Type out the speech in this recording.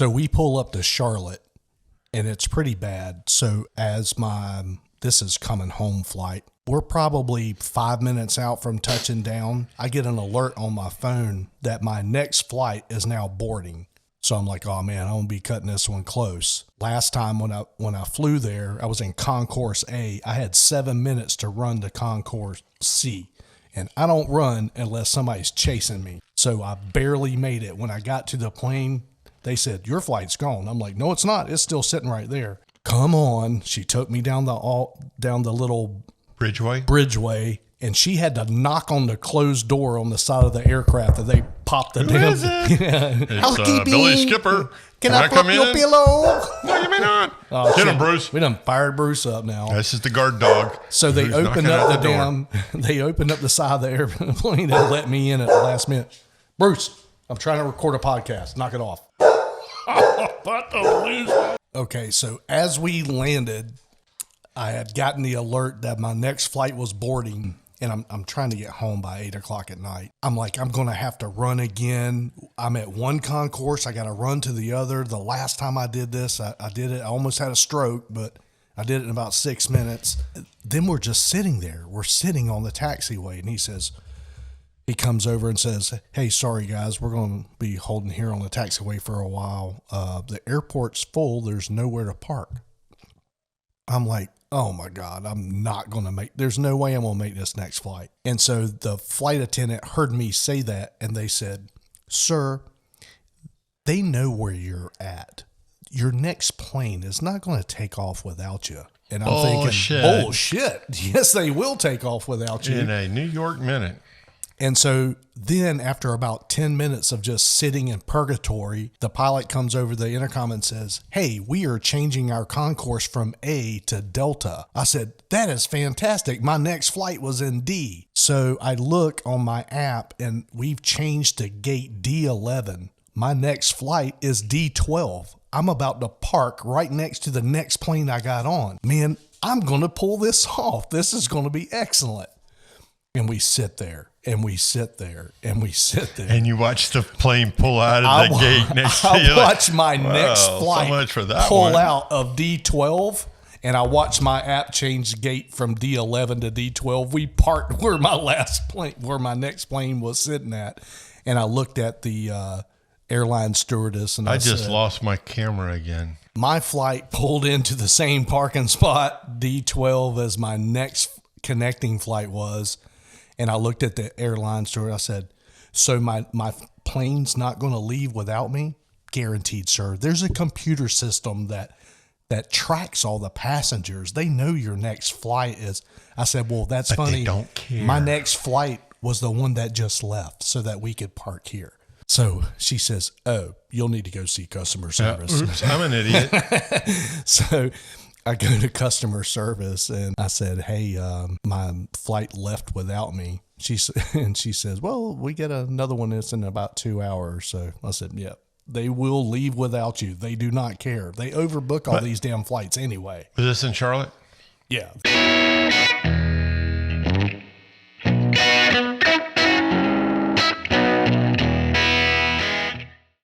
So we pull up to Charlotte, and it's pretty bad. So this is coming home flight. We're probably 5 minutes out from touching down. I get an alert on my phone that my next flight is now boarding. So I'm like, oh man, I'm going to be cutting this one close. Last time when I flew there, I was in Concourse A. I had 7 minutes to run to Concourse C. And I don't run unless somebody's chasing me. So I barely made it. When I got to the plane, they said, your flight's gone. I'm like, no, it's not. It's still sitting right there. Come on. She took me down the little bridgeway, and she had to knock on the closed door on the side of the aircraft that they popped the damn. It's Billy Skipper. Can I flip your pillow? No, you may not. Oh, get him, Bruce. We done fired Bruce up now. This is the guard dog. So they opened up they opened up the side of the airplane and let me in at the last minute. Bruce, I'm trying to record a podcast. Knock it off. Okay, so as we landed, I had gotten the alert that my next flight was boarding, and I'm trying to get home by 8 o'clock at night. I'm like, I'm going to have to run again. I'm at one concourse. I got to run to the other. The last time I did this, I did it. I almost had a stroke, but I did it in about 6 minutes. Then we're just sitting there. We're sitting on the taxiway, and he comes over and says, hey, sorry, guys, we're going to be holding here on the taxiway for a while. The airport's full. There's nowhere to park. I'm like, oh my God, there's no way I'm going to make this next flight. And so the flight attendant heard me say that, and they said, sir, they know where you're at. Your next plane is not going to take off without you. And I'm thinking, bullshit. Yes, they will take off without you. In a New York minute. And so then after about 10 minutes of just sitting in purgatory, the pilot comes over the intercom and says, hey, we are changing our concourse from A to Delta. I said, that is fantastic. My next flight was in D. So I look on my app and we've changed to gate D11. My next flight is D12. I'm about to park right next to the next plane I got on. Man, I'm going to pull this off. This is going to be excellent. And we sit there. And we sit there, and we sit there. And you watch the plane pull out of the gate next to you. I watch my next flight so much for that pull out of D12, and I watch my app change gate from D11 to D12. We parked where my next plane was sitting at, and I looked at the airline stewardess, and I just said, lost my camera again. My flight pulled into the same parking spot, D12, as my next connecting flight was. And I looked at the airline steward. I said, so my plane's not going to leave without me? Guaranteed, sir. There's a computer system that tracks all the passengers. They know your next flight is. I said, well, that's funny. They don't care. My next flight was the one that just left so that we could park here. So she says, oh, you'll need to go see customer service. Oops, I'm an idiot. So I go to customer service and I said, hey, my flight left without me. She says, well, we get another one that's in about 2 hours. So I said, yeah, they will leave without you. They do not care. They overbook all these damn flights anyway. Was this in Charlotte? Yeah.